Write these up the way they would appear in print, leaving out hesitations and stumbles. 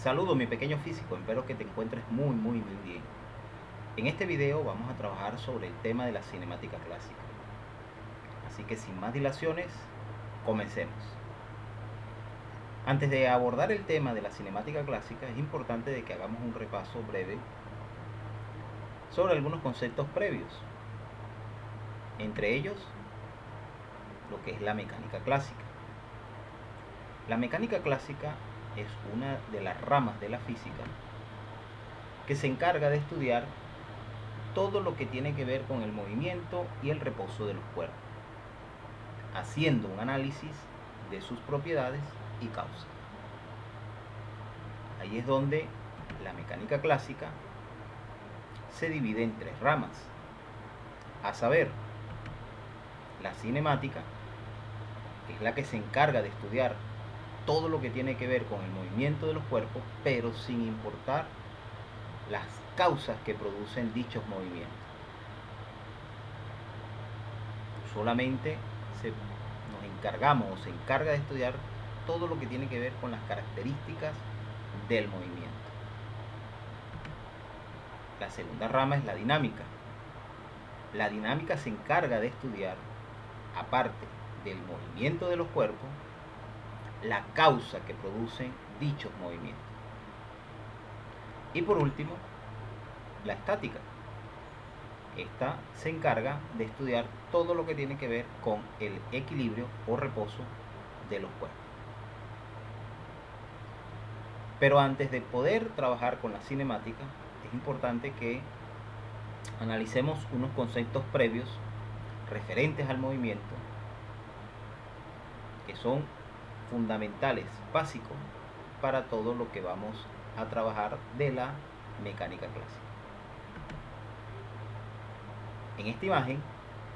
Saludos mi pequeño físico, espero que te encuentres muy bien. En este video vamos a trabajar sobre el tema de la cinemática clásica. Así que sin más dilaciones, comencemos. Antes de abordar el tema de la cinemática clásica, es importante de que hagamos un repaso breve sobre algunos conceptos previos. Entre ellos, lo que es la mecánica clásica. La mecánica clásica es una de las ramas de la física que se encarga de estudiar todo lo que tiene que ver con el movimiento y el reposo de los cuerpos, haciendo un análisis de sus propiedades y causas. Ahí es donde la mecánica clásica se divide en tres ramas, a saber, la cinemática, que es la que se encarga de estudiar todo lo que tiene que ver con el movimiento de los cuerpos, pero sin importar las causas que producen dichos movimientos. Solamente nos encargamos o se encarga de estudiar todo lo que tiene que ver con las características del movimiento. La segunda rama es la dinámica. La dinámica se encarga de estudiar, aparte del movimiento de los cuerpos, la causa que producen dichos movimientos. Y por último, la estática. Esta se encarga de estudiar todo lo que tiene que ver con el equilibrio o reposo de los cuerpos. Pero antes de poder trabajar con la cinemática, es importante que analicemos unos conceptos previos referentes al movimiento que son fundamentales, básicos para todo lo que vamos a trabajar de la mecánica clásica. En esta imagen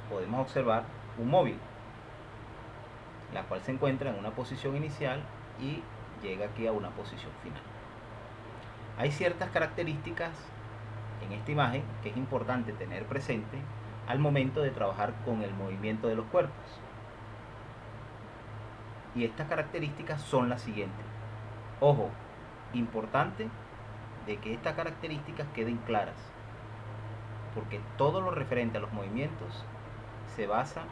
podemos observar un móvil, la cual se encuentra en una posición inicial y llega aquí a una posición final. Hay ciertas características en esta imagen que es importante tener presente al momento de trabajar con el movimiento de los cuerpos. Y estas características son las siguientes. Ojo, importante de que estas características queden claras, porque todo lo referente a los movimientos se basa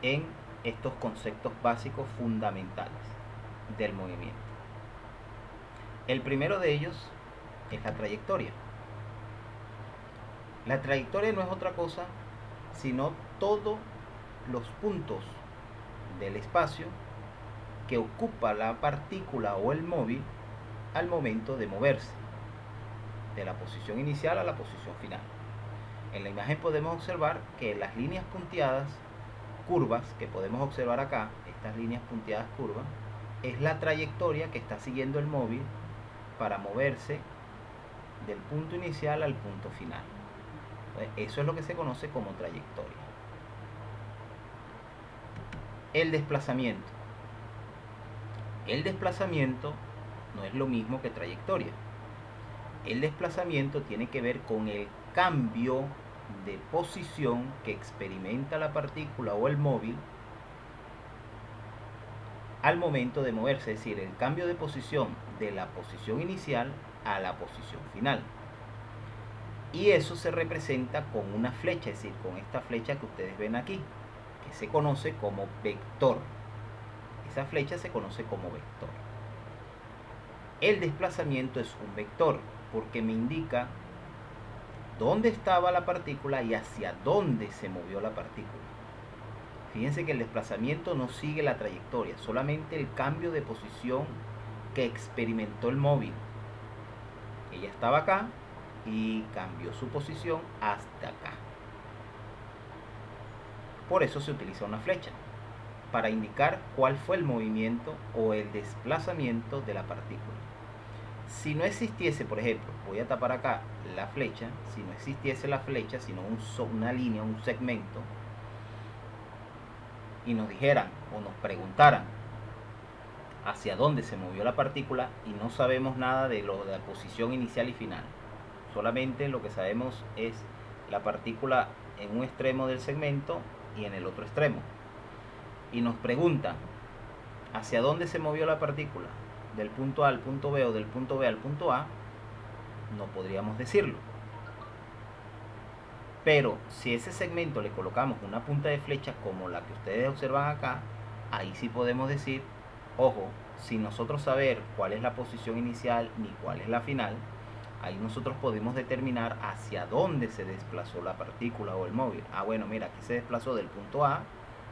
en estos conceptos básicos fundamentales del movimiento. El primero de ellos es la trayectoria. La trayectoria no es otra cosa sino todos los puntos del espacio que ocupa la partícula o el móvil al momento de moverse de la posición inicial a la posición final. En la imagen podemos observar que las líneas punteadas curvas que podemos observar acá, estas líneas punteadas curvas, es la trayectoria que está siguiendo el móvil para moverse del punto inicial al punto final. Eso es lo que se conoce como trayectoria. El desplazamiento. El desplazamiento no es lo mismo que trayectoria. El desplazamiento tiene que ver con el cambio de posición que experimenta la partícula o el móvil al momento de moverse, es decir, el cambio de posición de la posición inicial a la posición final. Y eso se representa con una flecha, es decir, con esta flecha que ustedes ven aquí, que se conoce como vector. Esa flecha se conoce como vector. El desplazamiento es un vector porque me indica dónde estaba la partícula y hacia dónde se movió la partícula. Fíjense que el desplazamiento no sigue la trayectoria, solamente el cambio de posición que experimentó el móvil. Ella estaba acá y cambió su posición hasta acá. Por eso se utiliza una flecha, para indicar cuál fue el movimiento o el desplazamiento de la partícula. Si no existiese, por ejemplo, voy a tapar acá la flecha, si no existiese la flecha, sino una línea, un segmento, y nos dijeran o nos preguntaran hacia dónde se movió la partícula y no sabemos nada de la posición inicial y final, solamente lo que sabemos es la partícula en un extremo del segmento y en el otro extremo, y nos preguntan hacia dónde se movió la partícula, del punto A al punto B o del punto B al punto A, no podríamos decirlo. Pero si ese segmento le colocamos una punta de flecha como la que ustedes observan acá, ahí sí podemos decir, ojo, sin nosotros saber cuál es la posición inicial ni cuál es la final, ahí nosotros podemos determinar hacia dónde se desplazó la partícula o el móvil. Ah, bueno, mira, aquí se desplazó del punto A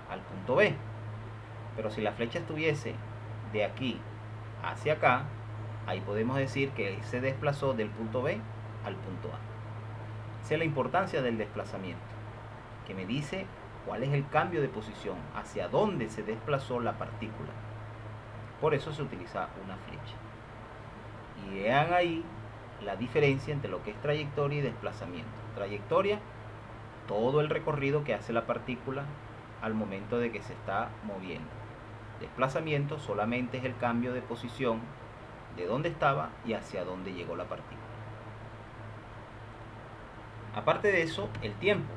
al punto B. Pero si la flecha estuviese de aquí hacia acá, ahí podemos decir que se desplazó del punto B al punto A. Esa es la importancia del desplazamiento, que me dice cuál es el cambio de posición, hacia dónde se desplazó la partícula. Por eso se utiliza una flecha. Y vean ahí la diferencia entre lo que es trayectoria y desplazamiento. Trayectoria, todo el recorrido que hace la partícula al momento de que se está moviendo. Desplazamiento solamente es el cambio de posición de dónde estaba y hacia dónde llegó la partícula. Aparte de eso, el tiempo.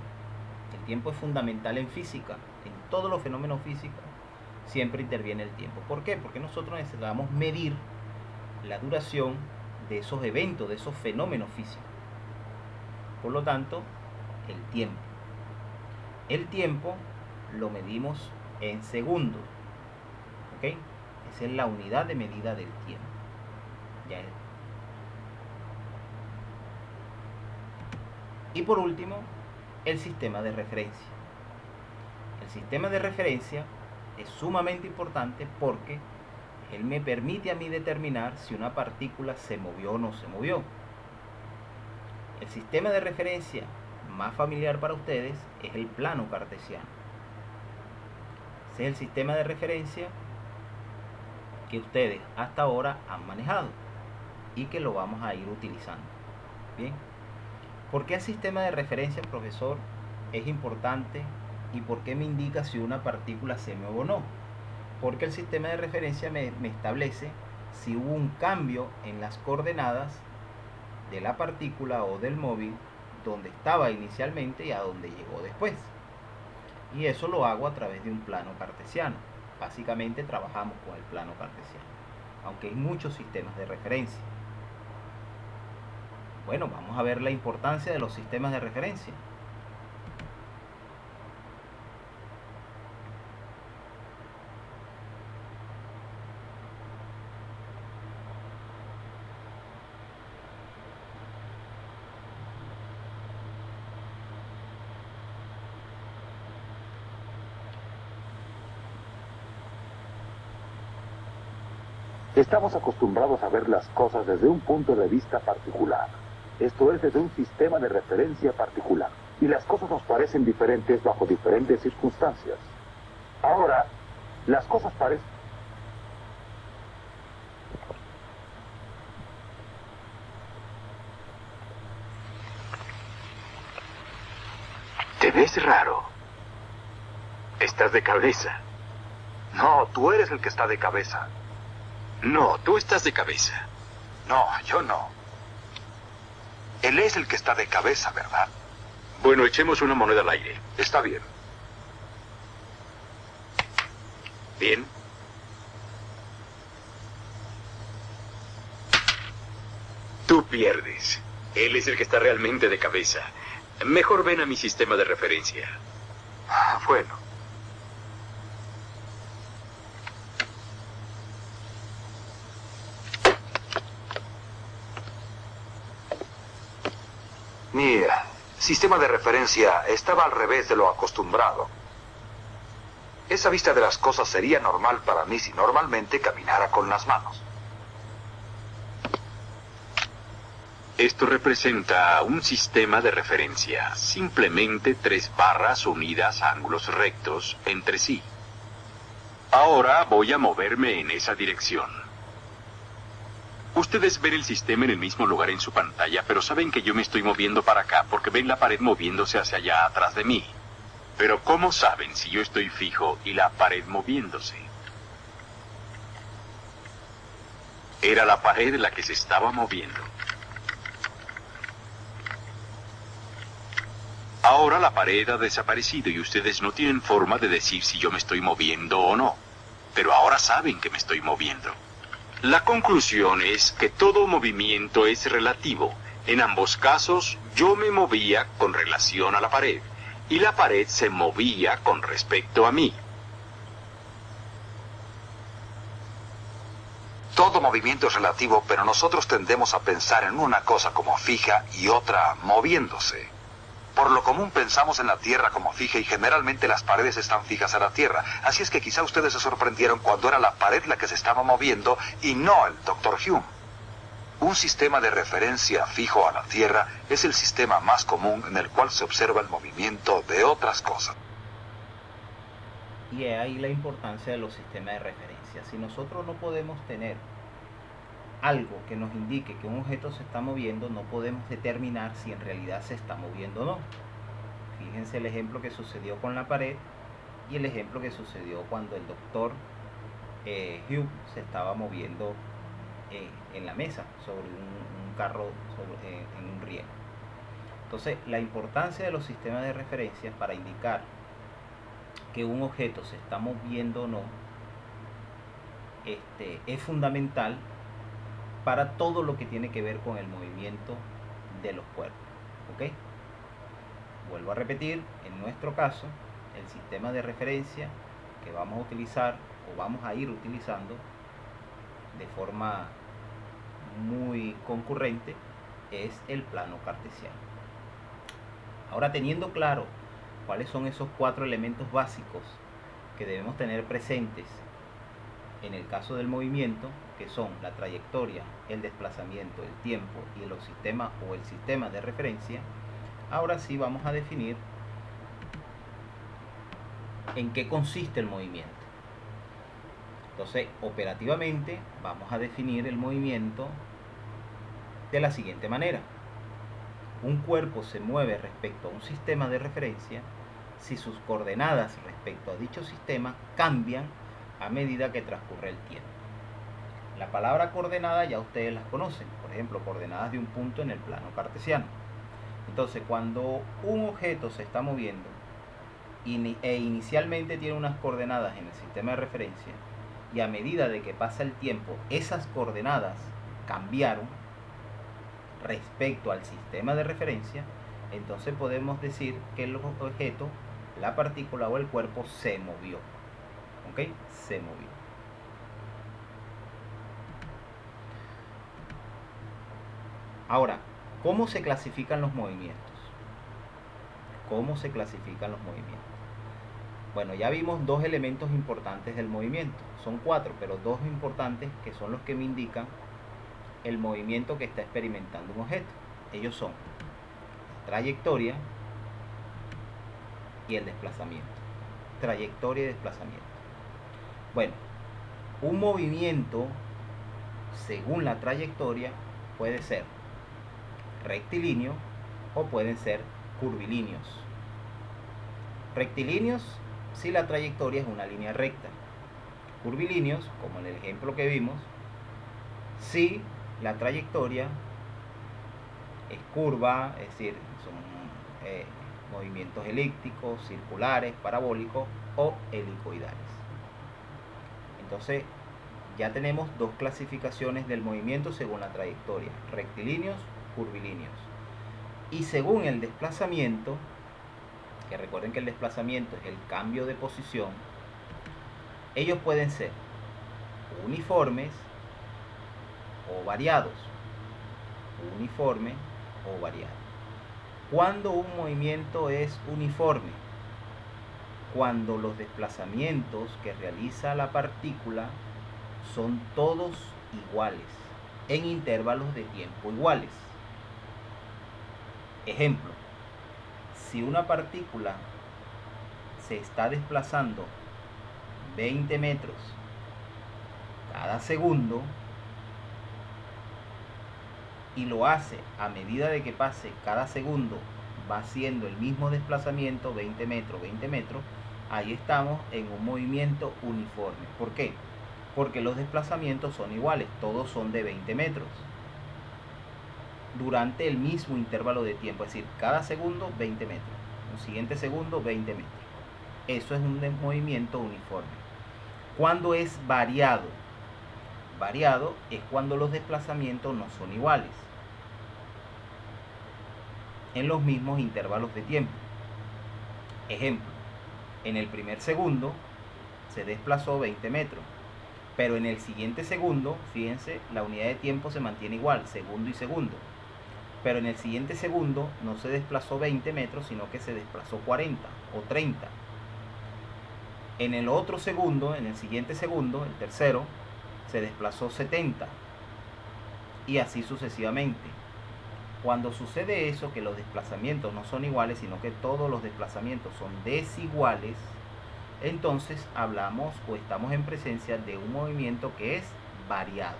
El tiempo es fundamental en física. En todos los fenómenos físicos siempre interviene el tiempo. ¿Por qué? Porque nosotros necesitamos medir la duración de esos eventos, de esos fenómenos físicos. Por lo tanto, el tiempo. El tiempo lo medimos en segundos. ¿Ok? Esa es la unidad de medida del tiempo. Ya es. Y por último, el sistema de referencia. El sistema de referencia es sumamente importante porque él me permite a mí determinar si una partícula se movió o no se movió. El sistema de referencia más familiar para ustedes es el plano cartesiano. Ese es el sistema de referencia que ustedes hasta ahora han manejado y que lo vamos a ir utilizando. Bien. ¿Por qué el sistema de referencia, profesor, es importante y por qué me indica si una partícula se mueve o no? Porque el sistema de referencia me establece si hubo un cambio en las coordenadas de la partícula o del móvil donde estaba inicialmente y a donde llegó después. Y eso lo hago a través de un plano cartesiano. Básicamente trabajamos con el plano cartesiano, aunque hay muchos sistemas de referencia. Bueno, vamos a ver la importancia de los sistemas de referencia. Estamos acostumbrados a ver las cosas desde un punto de vista particular. Esto es, desde un sistema de referencia particular. Y las cosas nos parecen diferentes bajo diferentes circunstancias. Ahora, las cosas parecen... Te ves raro. Estás de cabeza. No, tú eres el que está de cabeza. No, tú estás de cabeza. No, yo no. Él es el que está de cabeza, ¿verdad? Bueno, echemos una moneda al aire. Está bien. Bien. Tú pierdes. Él es el que está realmente de cabeza. Mejor ven a mi sistema de referencia. Bueno. Mi sistema de referencia estaba al revés de lo acostumbrado. Esa vista de las cosas sería normal para mí si normalmente caminara con las manos. Esto representa un sistema de referencia. Simplemente 3 barras unidas a ángulos rectos entre sí. Ahora voy a moverme en esa dirección. Ustedes ven el sistema en el mismo lugar en su pantalla, pero saben que yo me estoy moviendo para acá porque ven la pared moviéndose hacia allá atrás de mí. Pero ¿cómo saben si yo estoy fijo y la pared moviéndose? Era la pared la que se estaba moviendo. Ahora la pared ha desaparecido y ustedes no tienen forma de decir si yo me estoy moviendo o no. Pero ahora saben que me estoy moviendo. La conclusión es que todo movimiento es relativo. En ambos casos, yo me movía con relación a la pared, y la pared se movía con respecto a mí. Todo movimiento es relativo, pero nosotros tendemos a pensar en una cosa como fija y otra moviéndose. Por lo común pensamos en la Tierra como fija y generalmente las paredes están fijas a la Tierra. Así es que quizá ustedes se sorprendieron cuando era la pared la que se estaba moviendo y no el Dr. Hume. Un sistema de referencia fijo a la Tierra es el sistema más común en el cual se observa el movimiento de otras cosas. Y es ahí la importancia de los sistemas de referencia. Si nosotros no podemos tener algo que nos indique que un objeto se está moviendo, no podemos determinar si en realidad se está moviendo o no. Fíjense el ejemplo que sucedió con la pared y el ejemplo que sucedió cuando el doctor Hume se estaba moviendo en la mesa sobre un carro en un riego. Entonces, la importancia de los sistemas de referencia para indicar que un objeto se está moviendo o no es fundamental para todo lo que tiene que ver con el movimiento de los cuerpos. ¿Ok? Vuelvo a repetir, en nuestro caso, el sistema de referencia que vamos a utilizar o vamos a ir utilizando de forma muy concurrente es el plano cartesiano. Ahora, teniendo claro cuáles son esos 4 elementos básicos que debemos tener presentes en el caso del movimiento, que son la trayectoria, el desplazamiento, el tiempo y los sistemas o el sistema de referencia, ahora sí vamos a definir en qué consiste el movimiento. Entonces, operativamente vamos a definir el movimiento de la siguiente manera. Un cuerpo se mueve respecto a un sistema de referencia si sus coordenadas respecto a dicho sistema cambian a medida que transcurre el tiempo. La palabra coordenada ya ustedes las conocen, por ejemplo, coordenadas de un punto en el plano cartesiano. Entonces, cuando un objeto se está moviendo e inicialmente tiene unas coordenadas en el sistema de referencia, y a medida de que pasa el tiempo, esas coordenadas cambiaron respecto al sistema de referencia, entonces podemos decir que el objeto, la partícula o el cuerpo se movió. ¿Ok? Se movió. Ahora, ¿cómo se clasifican los movimientos? ¿Cómo se clasifican los movimientos? Bueno, ya vimos 2 elementos importantes del movimiento. Son 4, pero 2 importantes que son los que me indican el movimiento que está experimentando un objeto. Ellos son la trayectoria y el desplazamiento. Trayectoria y desplazamiento. Bueno, un movimiento según la trayectoria puede ser rectilíneo o pueden ser curvilíneos. Rectilíneos si la trayectoria es una línea recta. Curvilíneos, como en el ejemplo que vimos, si la trayectoria es curva, es decir, son movimientos elípticos, circulares, parabólicos o helicoidales. Entonces, ya tenemos 2 clasificaciones del movimiento según la trayectoria: rectilíneos, curvilíneos. Y según el desplazamiento, que recuerden que el desplazamiento es el cambio de posición, ellos pueden ser uniformes o variados. Uniforme o variado. ¿Cuándo un movimiento es uniforme? Cuando los desplazamientos que realiza la partícula son todos iguales, en intervalos de tiempo iguales. Ejemplo, si una partícula se está desplazando 20 metros cada segundo y lo hace a medida de que pase cada segundo, va haciendo el mismo desplazamiento, 20 metros, 20 metros, ahí estamos en un movimiento uniforme. ¿Por qué? Porque los desplazamientos son iguales, todos son de 20 metros durante el mismo intervalo de tiempo, es decir, cada segundo 20 metros, un siguiente segundo 20 metros. Eso es un movimiento uniforme. Cuando es variado, Variado es cuando los desplazamientos no son iguales en los mismos intervalos de tiempo. Ejemplo, en el primer segundo se desplazó 20 metros, pero en el siguiente segundo, fíjense, la unidad de tiempo se mantiene igual, segundo y segundo. Pero en el siguiente segundo no se desplazó 20 metros, sino que se desplazó 40 o 30. En el otro segundo, en el siguiente segundo, el tercero, se desplazó 70. Y así sucesivamente. Cuando sucede eso, que los desplazamientos no son iguales, sino que todos los desplazamientos son desiguales, entonces hablamos o estamos en presencia de un movimiento que es variado.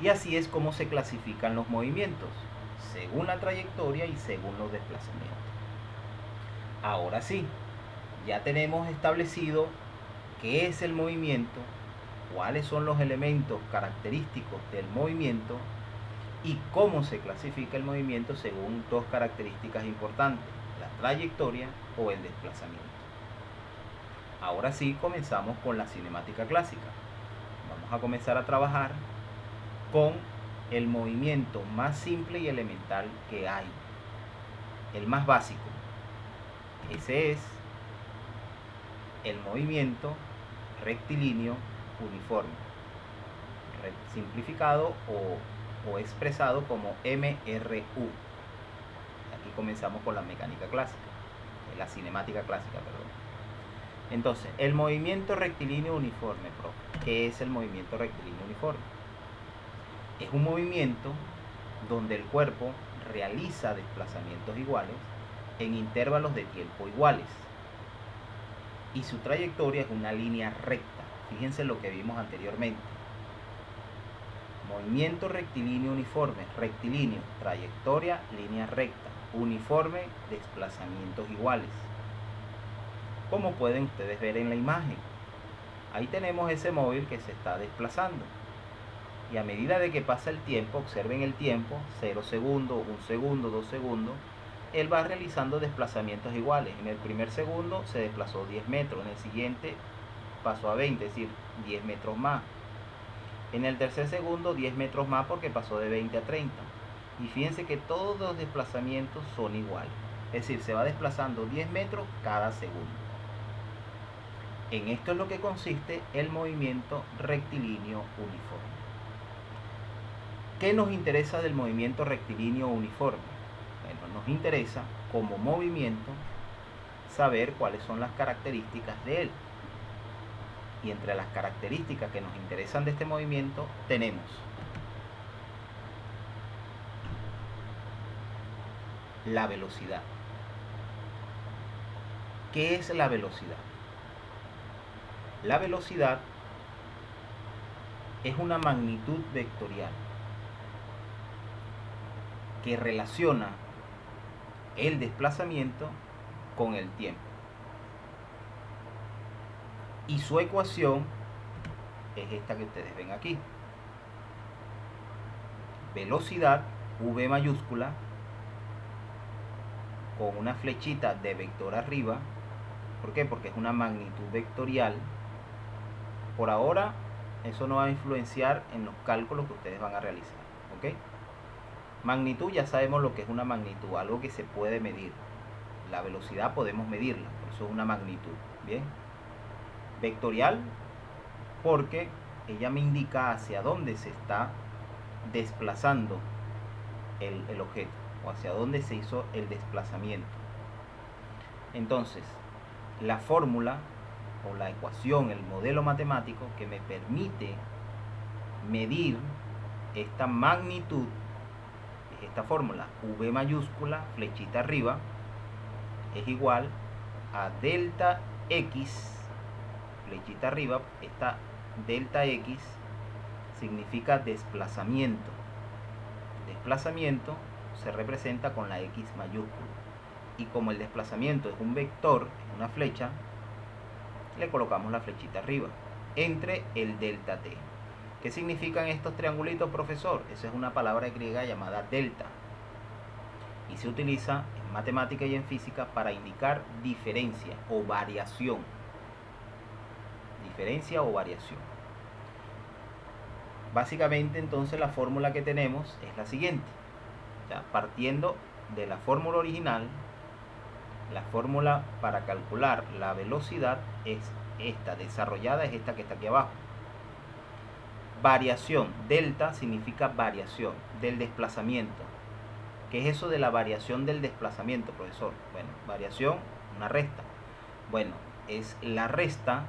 Y así es como se clasifican los movimientos, según la trayectoria y según los desplazamientos. Ahora sí, ya tenemos establecido qué es el movimiento, cuáles son los elementos característicos del movimiento y cómo se clasifica el movimiento según dos características importantes, la trayectoria o el desplazamiento. Ahora sí comenzamos con la cinemática clásica. Vamos a comenzar a trabajar con el movimiento más simple y elemental que hay, el más básico. Ese es el movimiento rectilíneo uniforme, simplificado o expresado como MRU. Aquí comenzamos con la mecánica clásica, la cinemática clásica, perdón. Entonces, el movimiento rectilíneo uniforme, ¿qué es el movimiento rectilíneo uniforme? Es un movimiento donde el cuerpo realiza desplazamientos iguales en intervalos de tiempo iguales y su trayectoria es una línea recta. Fíjense lo que vimos anteriormente. Movimiento rectilíneo uniforme, rectilíneo, trayectoria, línea recta, uniforme, desplazamientos iguales. Como pueden ustedes ver en la imagen, ahí tenemos ese móvil que se está desplazando. Y a medida de que pasa el tiempo, observen el tiempo, 0 segundos, 1 segundo, 2 segundos, él va realizando desplazamientos iguales. En el primer segundo se desplazó 10 metros, en el siguiente pasó a 20, es decir, 10 metros más. En el tercer segundo 10 metros más porque pasó de 20 a 30. Y fíjense que todos los desplazamientos son iguales. Es decir, se va desplazando 10 metros cada segundo. En esto es lo que consiste el movimiento rectilíneo uniforme. ¿Qué nos interesa del movimiento rectilíneo uniforme? Bueno, nos interesa como movimiento saber cuáles son las características de él. Y entre las características que nos interesan de este movimiento tenemos la velocidad. ¿Qué es la velocidad? La velocidad es una magnitud vectorial que relaciona el desplazamiento con el tiempo. Y su ecuación es esta que ustedes ven aquí. Velocidad, V mayúscula, con una flechita de vector arriba. ¿Por qué? Porque es una magnitud vectorial. Por ahora, eso no va a influenciar en los cálculos que ustedes van a realizar. ¿Ok? Magnitud, ya sabemos lo que es una magnitud, algo que se puede medir. La velocidad podemos medirla, por eso es una magnitud. Bien. Vectorial, porque ella me indica hacia dónde se está desplazando el objeto o hacia dónde se hizo el desplazamiento. Entonces, la fórmula o la ecuación, el modelo matemático que me permite medir esta magnitud es esta fórmula: V mayúscula, flechita arriba, es igual a delta X, flechita arriba. Esta delta X significa desplazamiento. Desplazamiento se representa con la X mayúscula. Y como el desplazamiento es un vector, es una flecha, le colocamos la flechita arriba entre el delta T. ¿Qué significan estos triangulitos, profesor? Esa es una palabra griega llamada delta. Y se utiliza en matemática y en física para indicar diferencia o variación. Diferencia o variación. básicamente entonces la fórmula que tenemos es la siguiente. Ya, partiendo de la fórmula original, la fórmula para calcular la velocidad es esta, desarrollada es esta que está aquí abajo. Variación, delta significa variación del desplazamiento. ¿Qué es eso de la variación del desplazamiento, profesor? Bueno, variación, una resta. Bueno, es la resta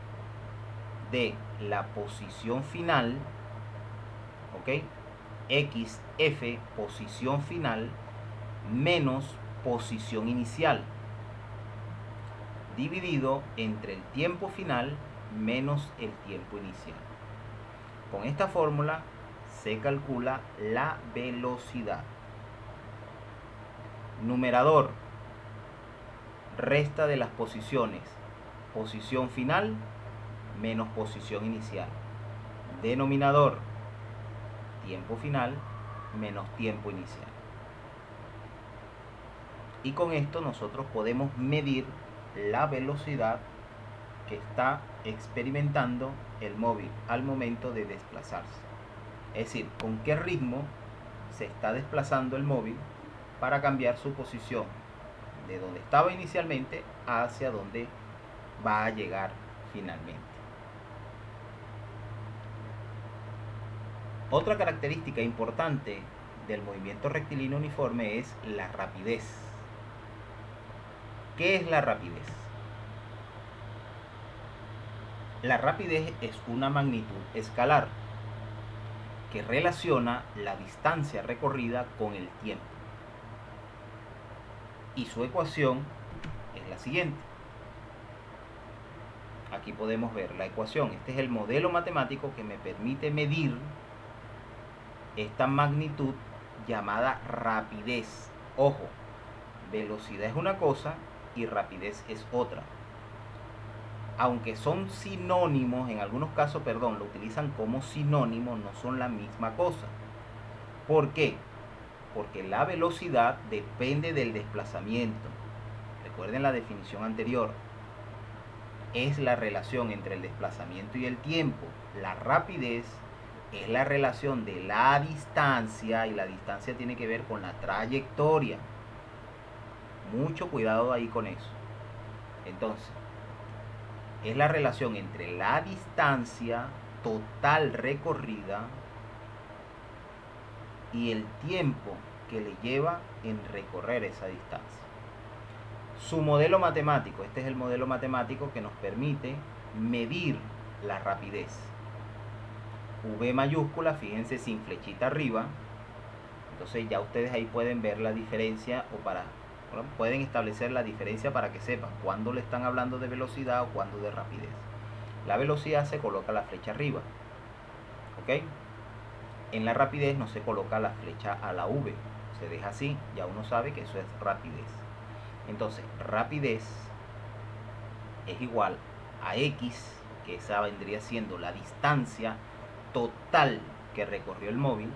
de la posición final, ¿ok? XF, posición final, menos posición inicial, dividido entre el tiempo final menos el tiempo inicial. Con esta fórmula se calcula la velocidad. Numerador, resta de las posiciones, posición final menos posición inicial. Denominador, tiempo final menos tiempo inicial. Y con esto nosotros podemos medir la velocidad que está experimentando el móvil al momento de desplazarse. Es decir, con qué ritmo se está desplazando el móvil para cambiar su posición de donde estaba inicialmente hacia donde va a llegar finalmente. Otra característica importante del movimiento rectilíneo uniforme es la rapidez. ¿Qué es la rapidez? La rapidez es una magnitud escalar que relaciona la distancia recorrida con el tiempo. Y su ecuación es la siguiente. Aquí podemos ver la ecuación. Este es el modelo matemático que me permite medir esta magnitud llamada rapidez. Ojo, velocidad es una cosa y rapidez es otra. Aunque son sinónimos, en algunos casos, lo utilizan como sinónimo, no son la misma cosa. ¿Por qué? Porque la velocidad depende del desplazamiento. Recuerden la definición anterior. Es la relación entre el desplazamiento y el tiempo. La rapidez es la relación de la distancia, y la distancia tiene que ver con la trayectoria. Mucho cuidado ahí con eso. Entonces, es la relación entre la distancia total recorrida y el tiempo que le lleva en recorrer esa distancia. Su modelo matemático, este es el modelo matemático que nos permite medir la rapidez. V mayúscula, fíjense, sin flechita arriba. Entonces ya ustedes ahí pueden ver la diferencia, pueden establecer la diferencia para que sepan cuándo le están hablando de velocidad o cuándo de rapidez. La velocidad se coloca la flecha arriba, ¿ok? En la rapidez no se coloca la flecha a la V, se deja así, ya uno sabe que eso es rapidez. Entonces, rapidez es igual a X, que esa vendría siendo la distancia total que recorrió el móvil,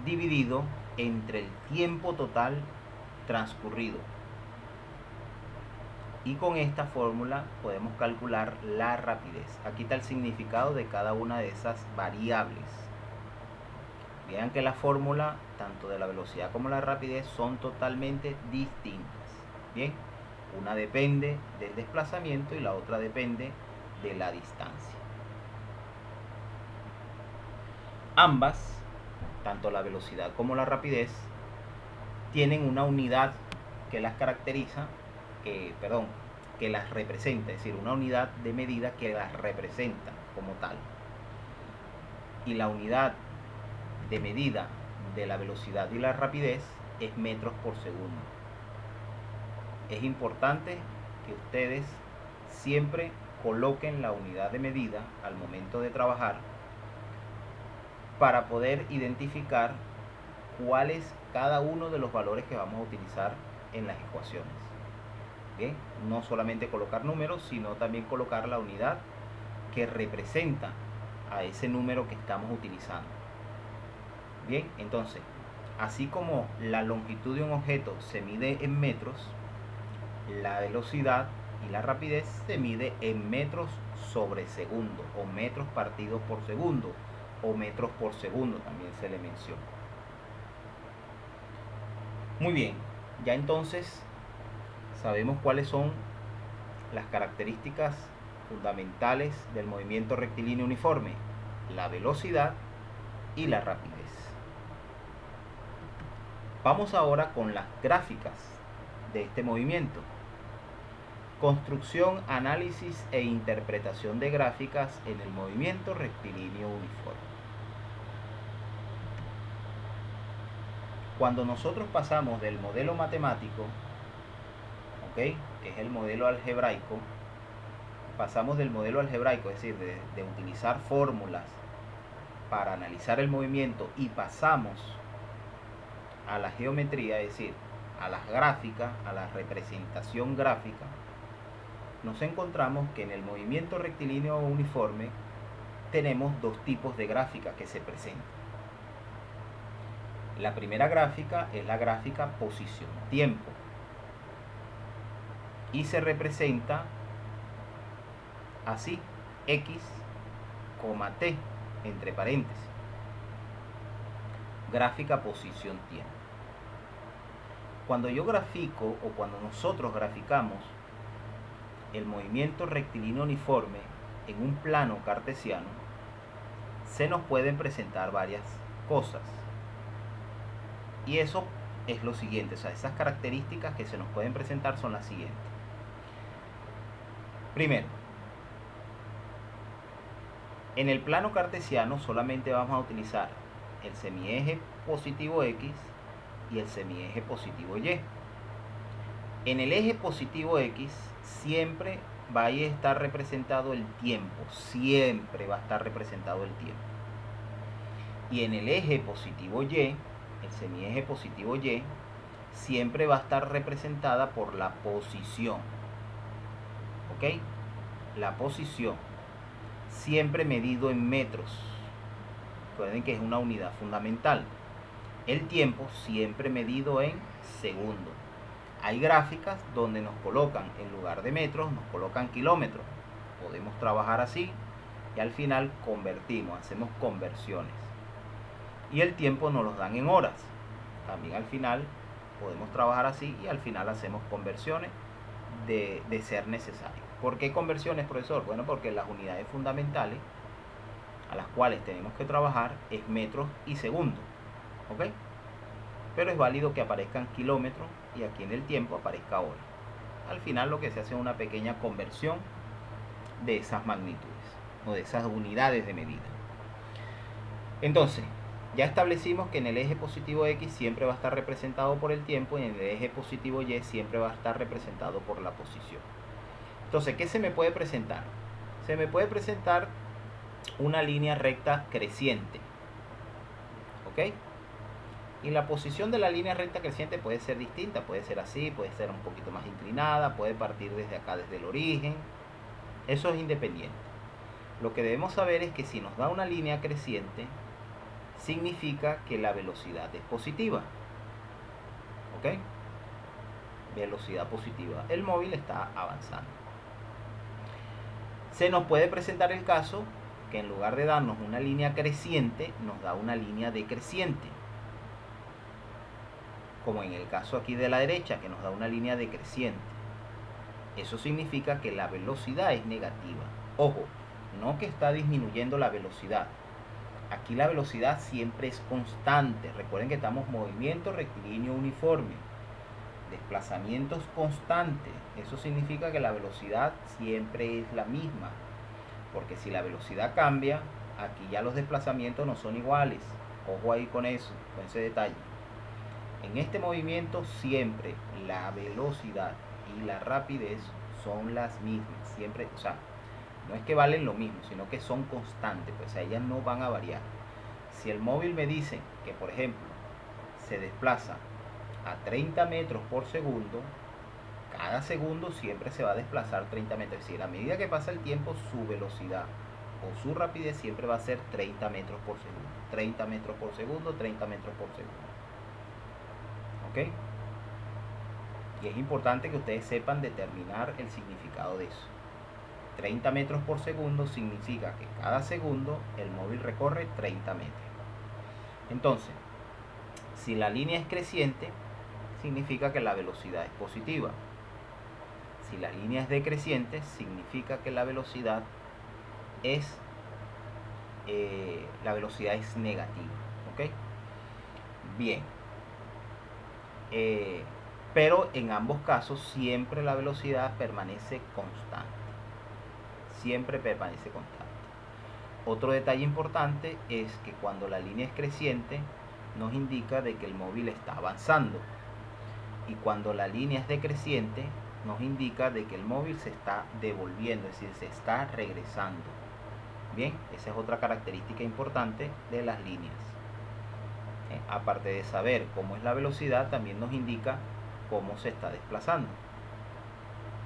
dividido entre el tiempo total transcurrido. Y con esta fórmula podemos calcular la rapidez. Aquí está el significado de cada una de esas variables. Vean que la fórmula, tanto de la velocidad como la rapidez, son totalmente distintas. Bien, una depende del desplazamiento y la otra depende de la distancia. Ambas, tanto la velocidad como la rapidez, tienen una unidad que las caracteriza, que las representa, es decir, una unidad de medida que las representa como tal. Y la unidad de medida de la velocidad y la rapidez es metros por segundo. Es importante que ustedes siempre coloquen la unidad de medida al momento de trabajar para poder identificar cuál es cada uno de los valores que vamos a utilizar en las ecuaciones. Bien, no solamente colocar números, sino también colocar la unidad que representa a ese número que estamos utilizando. Bien, entonces, así como la longitud de un objeto se mide en metros, la velocidad y la rapidez se mide en metros sobre segundo o metros partidos por segundo, o metros por segundo también se le menciona. Muy bien, ya entonces sabemos cuáles son las características fundamentales del movimiento rectilíneo uniforme: la velocidad y la rapidez. Vamos ahora con las gráficas de este movimiento. Construcción, análisis e interpretación de gráficas en el movimiento rectilíneo uniforme. Cuando nosotros pasamos del modelo matemático, que es el modelo algebraico, pasamos del modelo algebraico, es decir, de utilizar fórmulas para analizar el movimiento, y pasamos a la geometría, es decir, a las gráficas, a la representación gráfica, nos encontramos que en el movimiento rectilíneo uniforme tenemos dos tipos de gráficas que se presentan. La primera gráfica es la gráfica posición-tiempo y se representa así: X, T, entre paréntesis. Gráfica posición-tiempo. Cuando yo grafico, o cuando nosotros graficamos el movimiento rectilíneo uniforme en un plano cartesiano, se nos pueden presentar varias cosas. Y eso es lo siguiente, o sea, esas características que se nos pueden presentar son las siguientes. Primero, en el plano cartesiano solamente vamos a utilizar el semieje positivo X y el semieje positivo Y. En el eje positivo X siempre va a estar representado el tiempo, siempre va a estar representado el tiempo. Y en el eje positivo Y, el semieje positivo Y, siempre va a estar representada por la posición. ¿Ok? La posición, siempre medido en metros. Recuerden que es una unidad fundamental. El tiempo siempre medido en segundos. Hay gráficas donde nos colocan, en lugar de metros, nos colocan kilómetros. Podemos trabajar así y al final convertimos, hacemos conversiones. Y el tiempo nos los dan en horas. También al final podemos trabajar así y al final hacemos conversiones de ser necesario. ¿Por qué conversiones, profesor? Bueno, porque las unidades fundamentales a las cuales tenemos que trabajar es metros y segundos. ¿Ok? Pero es válido que aparezcan kilómetros y aquí en el tiempo aparezca hora. Al final lo que se hace es una pequeña conversión de esas magnitudes o de esas unidades de medida. Entonces, ya establecimos que en el eje positivo X siempre va a estar representado por el tiempo y en el eje positivo Y siempre va a estar representado por la posición. Entonces, ¿qué se me puede presentar? Se me puede presentar una línea recta creciente. ¿Ok? Y la posición de la línea recta creciente puede ser distinta, puede ser así, puede ser un poquito más inclinada, puede partir desde acá, desde el origen. Eso es independiente. Lo que debemos saber es que si nos da una línea creciente, significa que la velocidad es positiva. ¿Ok? Velocidad positiva. El móvil está avanzando. Se nos puede presentar el caso que en lugar de darnos una línea creciente, nos da una línea decreciente. Como en el caso aquí de la derecha, que nos da una línea decreciente. Eso significa que la velocidad es negativa. Ojo, no que está disminuyendo la velocidad. Aquí la velocidad siempre es constante. Recuerden que estamos en movimiento rectilíneo uniforme. Desplazamientos constantes. Eso significa que la velocidad siempre es la misma. Porque si la velocidad cambia, aquí ya los desplazamientos no son iguales. Ojo ahí con eso, con ese detalle. En este movimiento siempre la velocidad y la rapidez son las mismas. Siempre, o sea, no es que valen lo mismo, sino que son constantes, pues ellas no van a variar. Si el móvil me dice que, por ejemplo, se desplaza a 30 metros por segundo, cada segundo siempre se va a desplazar 30 metros. Es decir, a medida que pasa el tiempo, su velocidad o su rapidez siempre va a ser 30 metros por segundo. 30 metros por segundo, 30 metros por segundo. ¿Ok? Y es importante que ustedes sepan determinar el significado de eso. 30 metros por segundo significa que cada segundo el móvil recorre 30 metros. Entonces, si la línea es creciente, significa que la velocidad es positiva. Si la línea es decreciente, significa que la velocidad es negativa. ¿Ok? Bien. Pero en ambos casos siempre la velocidad permanece constante. Siempre permanece constante. Otro detalle importante es que cuando la línea es creciente nos indica de que el móvil está avanzando. Y cuando la línea es decreciente nos indica de que el móvil se está devolviendo, es decir, se está regresando. Bien, esa es otra característica importante de las líneas. Aparte de saber cómo es la velocidad, también nos indica cómo se está desplazando.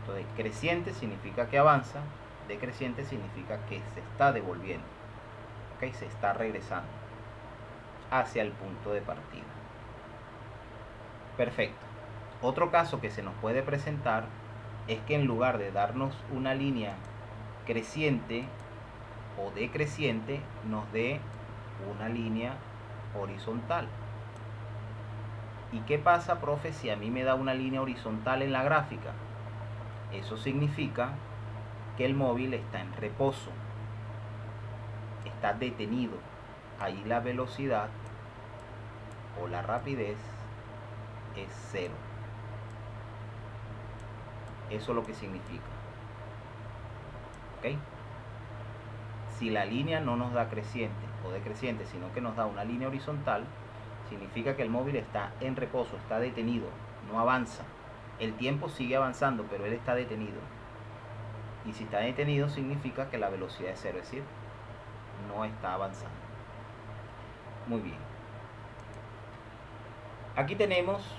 Entonces, creciente significa que avanza, decreciente significa que se está devolviendo, ¿okay? Se está regresando hacia el punto de partida. Perfecto. Otro caso que se nos puede presentar es que en lugar de darnos una línea creciente o decreciente, nos dé una línea horizontal. ¿Y qué pasa, profe, si a mí me da una línea horizontal en la gráfica? Eso significa que el móvil está en reposo, está detenido. Ahí la velocidad o la rapidez es 0. Eso es lo que significa. ¿Ok? Si la línea no nos da creciente o decreciente, sino que nos da una línea horizontal, significa que el móvil está en reposo, está detenido, no avanza. El tiempo sigue avanzando, pero él está detenido. Y si está detenido, significa que la velocidad es 0, es decir, no está avanzando. Muy bien. Aquí tenemos,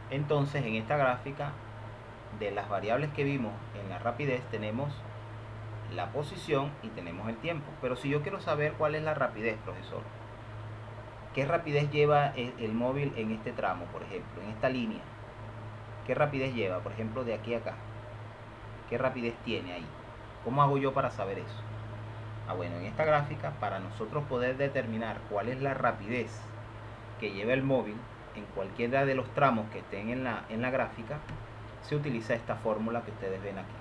entonces, en esta gráfica, de las variables que vimos en la rapidez, tenemos la posición y tenemos el tiempo. Pero si yo quiero saber cuál es la rapidez, profesor, ¿qué rapidez lleva el móvil en este tramo, por ejemplo, en esta línea? ¿Qué rapidez lleva, por ejemplo, de aquí a acá? ¿Qué rapidez tiene ahí? ¿Cómo hago yo para saber eso? Bueno, en esta gráfica, para nosotros poder determinar cuál es la rapidez que lleva el móvil en cualquiera de los tramos que estén en la gráfica, se utiliza esta fórmula que ustedes ven aquí.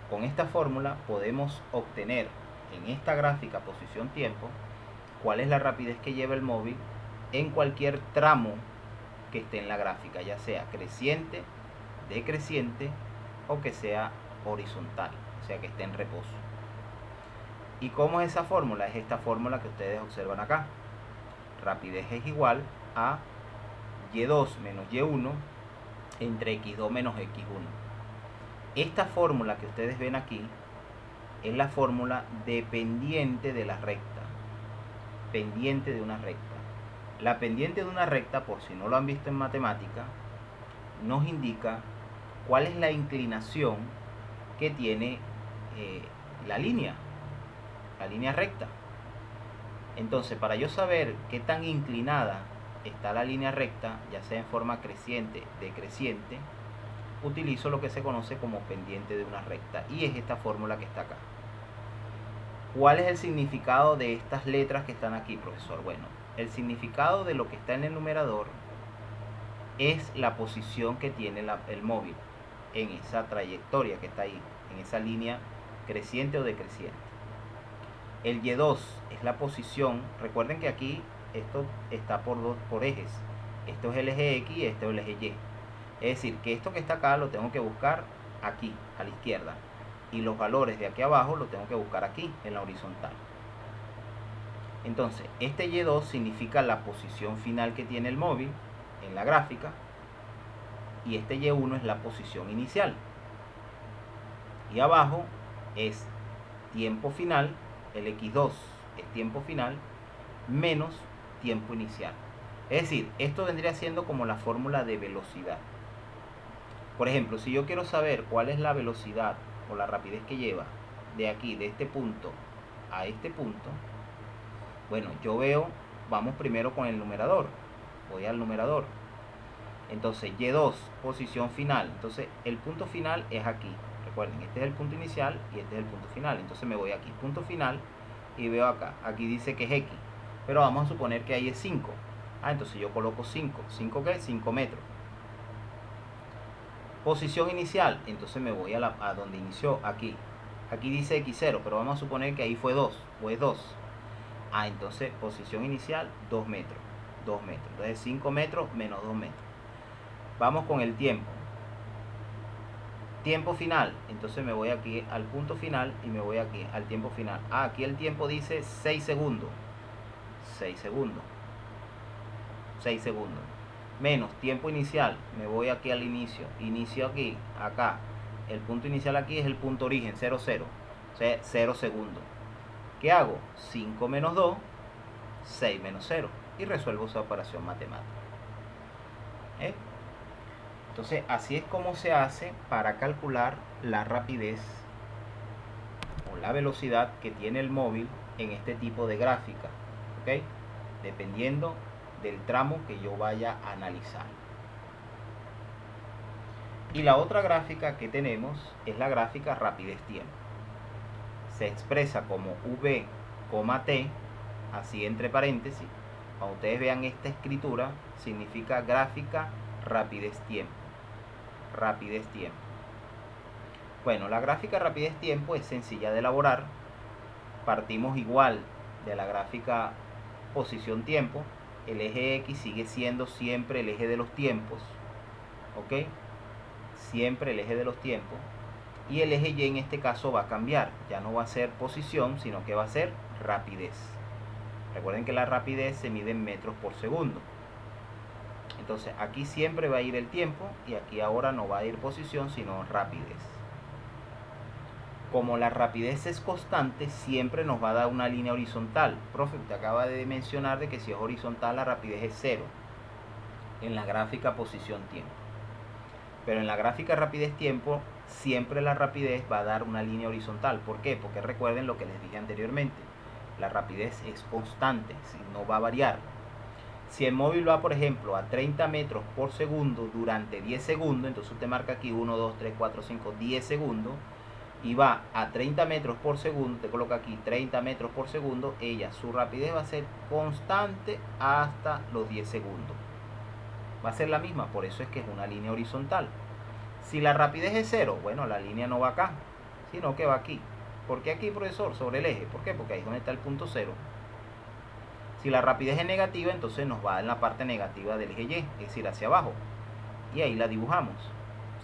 Con esta fórmula podemos obtener en esta gráfica posición-tiempo cuál es la rapidez que lleva el móvil en cualquier tramo que esté en la gráfica, ya sea creciente, decreciente o que sea horizontal, o sea que esté en reposo. ¿Y cómo es esa fórmula? Es esta fórmula que ustedes observan acá. Rapidez es igual a y2 menos y1 entre x2 menos x1. Esta fórmula que ustedes ven aquí es la fórmula dependiente de la recta. Pendiente de una recta. La pendiente de una recta, por si no lo han visto en matemática, nos indica cuál es la inclinación que tiene la línea recta. Entonces, para yo saber qué tan inclinada está la línea recta, ya sea en forma creciente, decreciente, utilizo lo que se conoce como pendiente de una recta, y es esta fórmula que está acá. ¿Cuál es el significado de estas letras que están aquí, profesor? Bueno, el significado de lo que está en el numerador es la posición que tiene el móvil en esa trayectoria que está ahí, en esa línea creciente o decreciente. El Y2 es la posición. Recuerden que aquí esto está por ejes. Esto es el eje X y esto es el eje Y. Es decir, que esto que está acá lo tengo que buscar aquí, a la izquierda. Y los valores de aquí abajo los tengo que buscar aquí, en la horizontal. Entonces, este Y2 significa la posición final que tiene el móvil en la gráfica. Y este Y1 es la posición inicial. Y abajo es tiempo final. El X2 es tiempo final menos tiempo inicial. Es decir, esto vendría siendo como la fórmula de velocidad. Por ejemplo, si yo quiero saber cuál es la velocidad o la rapidez que lleva de aquí, de este punto a este punto, bueno, yo veo, vamos primero con el numerador. Voy al numerador. Entonces, Y2, posición final. Entonces, el punto final es aquí. Recuerden, este es el punto inicial y este es el punto final. Entonces me voy aquí, punto final, y veo acá. Aquí dice que es X, pero vamos a suponer que ahí es 5. Entonces yo coloco 5. ¿5 qué? 5 metros. Posición inicial, entonces me voy a donde inició, aquí. Aquí dice X0, pero vamos a suponer que ahí fue 2, o es 2. Entonces posición inicial, 2 metros. 2 metros. Entonces 5 metros menos 2 metros. Vamos con el tiempo. Tiempo final, entonces me voy aquí al punto final y me voy aquí al tiempo final. Aquí el tiempo dice 6 segundos. 6 segundos. 6 segundos. Menos tiempo inicial, me voy aquí al inicio. Inicio aquí, acá. El punto inicial aquí es el punto origen, 0, 0. O sea, 0 segundos. ¿Qué hago? 5 menos 2, 6 menos 0. Y resuelvo esa operación matemática. Entonces, así es como se hace para calcular la rapidez o la velocidad que tiene el móvil en este tipo de gráfica, ¿ok? Dependiendo del tramo que yo vaya a analizar. Y la otra gráfica que tenemos es la gráfica rapidez-tiempo. Se expresa como V, T, así entre paréntesis. Cuando ustedes vean esta escritura, significa gráfica rapidez-tiempo. Rapidez-tiempo. Bueno, la gráfica rapidez-tiempo es sencilla de elaborar. Partimos igual de la gráfica posición-tiempo. El eje X sigue siendo siempre el eje de los tiempos. ¿Ok? Siempre el eje de los tiempos. Y el eje Y en este caso va a cambiar. Ya no va a ser posición, sino que va a ser rapidez. Recuerden que la rapidez se mide en metros por segundo. Entonces aquí siempre va a ir el tiempo y aquí ahora no va a ir posición sino rapidez. Como la rapidez es constante, siempre nos va a dar una línea horizontal. Profe, usted acaba de mencionar de que si es horizontal la rapidez es 0 en la gráfica posición-tiempo. Pero en la gráfica rapidez-tiempo siempre la rapidez va a dar una línea horizontal. ¿Por qué? Porque recuerden lo que les dije anteriormente. La rapidez es constante, no va a variar. Si el móvil va, por ejemplo, a 30 metros por segundo durante 10 segundos, entonces usted marca aquí 1, 2, 3, 4, 5, 10 segundos, y va a 30 metros por segundo, te coloca aquí 30 metros por segundo, su rapidez va a ser constante hasta los 10 segundos. Va a ser la misma, por eso es que es una línea horizontal. Si la rapidez es 0, bueno, la línea no va acá, sino que va aquí. ¿Por qué aquí, profesor? Sobre el eje. ¿Por qué? Porque ahí es donde está el punto 0. Si la rapidez es negativa, entonces nos va en la parte negativa del eje Y, es decir, hacia abajo. Y ahí la dibujamos,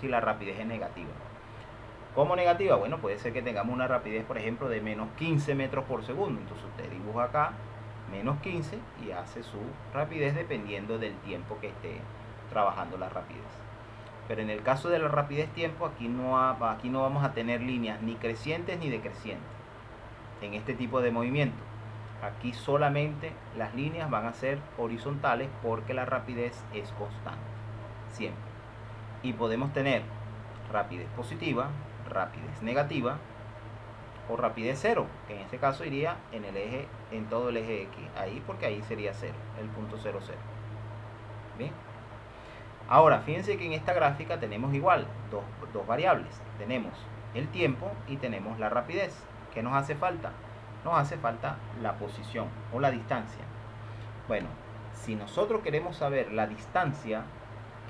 si la rapidez es negativa. ¿Cómo negativa? Bueno, puede ser que tengamos una rapidez, por ejemplo, de menos 15 metros por segundo. Entonces usted dibuja acá, menos 15, y hace su rapidez dependiendo del tiempo que esté trabajando la rapidez. Pero en el caso de la rapidez-tiempo, aquí no vamos a tener líneas ni crecientes ni decrecientes en este tipo de movimiento. Aquí solamente las líneas van a ser horizontales porque la rapidez es constante, siempre. Y podemos tener rapidez positiva, rapidez negativa o rapidez 0, que en este caso iría en todo el eje X, ahí porque ahí sería 0, el punto 0, 0. Bien. Ahora, fíjense que en esta gráfica tenemos igual dos variables. Tenemos el tiempo y tenemos la rapidez. ¿Qué nos hace falta? Nos hace falta la posición o la distancia. Bueno, si nosotros queremos saber la distancia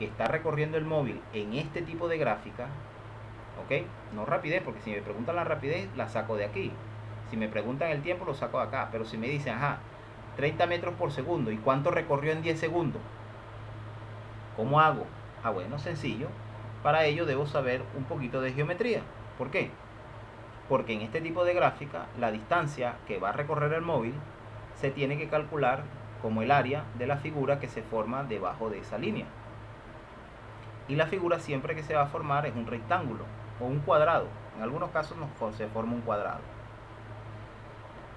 que está recorriendo el móvil en este tipo de gráfica, ¿ok? No rapidez, porque si me preguntan la rapidez, la saco de aquí. Si me preguntan el tiempo, lo saco de acá. Pero si me dicen, 30 metros por segundo, ¿y cuánto recorrió en 10 segundos? ¿Cómo hago? Bueno, sencillo. Para ello debo saber un poquito de geometría. ¿Por qué? Porque en este tipo de gráfica, la distancia que va a recorrer el móvil se tiene que calcular como el área de la figura que se forma debajo de esa línea. Y la figura siempre que se va a formar es un rectángulo o un cuadrado. En algunos casos se forma un cuadrado.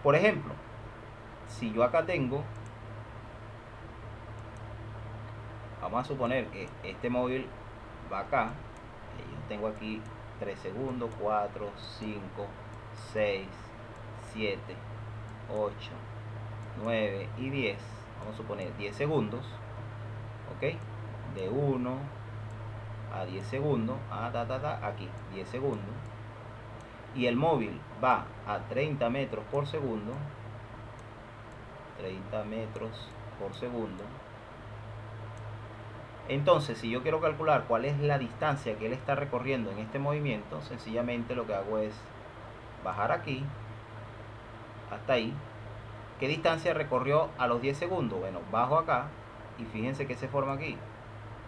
Por ejemplo, si yo acá tengo, vamos a suponer que este móvil va acá, yo tengo aquí 3 segundos, 4, 5, 6, 7, 8, 9 y 10. Vamos a suponer 10 segundos, ¿ok? De 1, a 10 segundos, aquí, 10 segundos, y el móvil va a 30 metros por segundo, 30 metros por segundo. Entonces, si yo quiero calcular cuál es la distancia que él está recorriendo en este movimiento, sencillamente lo que hago es bajar aquí, hasta ahí. ¿Qué distancia recorrió a los 10 segundos? Bueno, bajo acá y fíjense que se forma aquí.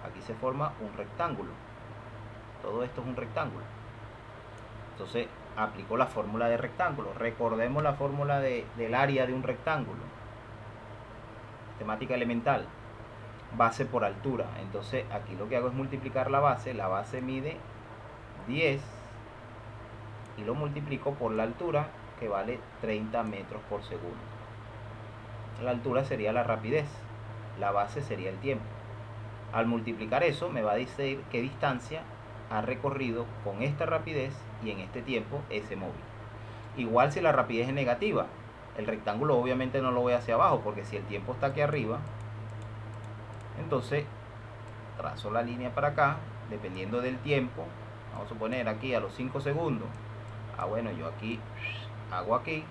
Aquí se forma un rectángulo. Todo esto es un rectángulo. Entonces, aplico la fórmula de rectángulo. Recordemos la fórmula del área de un rectángulo. Temática elemental. Base por altura. Entonces, aquí lo que hago es multiplicar la base. La base mide 10 y lo multiplico por la altura, que vale 30 metros por segundo. La altura sería la rapidez, la base sería el tiempo. Al multiplicar eso me va a decir qué distancia ha recorrido con esta rapidez y en este tiempo ese móvil. Igual si la rapidez es negativa, el rectángulo obviamente no lo voy hacia abajo, porque si el tiempo está aquí arriba, entonces trazo la línea para acá, dependiendo del tiempo. Vamos a suponer aquí a los 5 segundos. Bueno, yo aquí hago aquí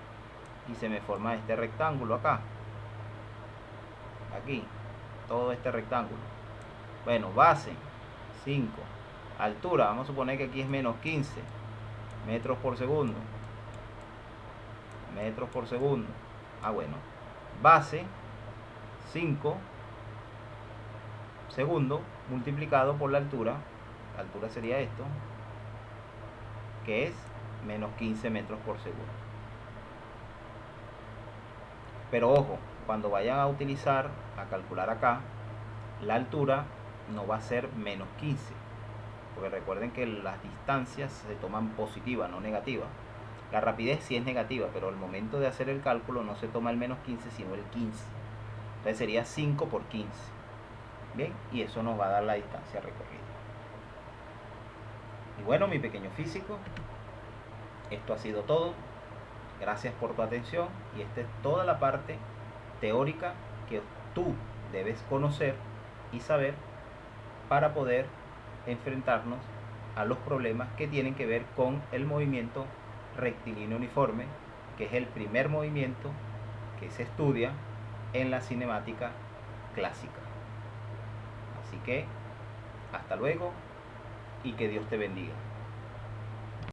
y se me forma este rectángulo acá. Aquí, todo este rectángulo. Bueno, base 5. Altura, vamos a suponer que aquí es menos 15 metros por segundo. Metros por segundo. Bueno, base 5 segundos multiplicado por la altura. La altura sería esto, que es menos 15 metros por segundo. Pero ojo, cuando vayan a utilizar, a calcular acá, la altura no va a ser menos 15, porque recuerden que las distancias se toman positivas, no negativas. La rapidez sí es negativa, pero al momento de hacer el cálculo no se toma el menos 15, sino el 15. Entonces sería 5 por 15. Bien, y eso nos va a dar la distancia recorrida. Y bueno, mi pequeño físico, esto ha sido todo. Gracias por tu atención, y esta es toda la parte teórica que tú debes conocer y saber para poder enfrentarnos a los problemas que tienen que ver con el movimiento rectilíneo uniforme, que es el primer movimiento que se estudia en la cinemática clásica. Así que hasta luego y que Dios te bendiga.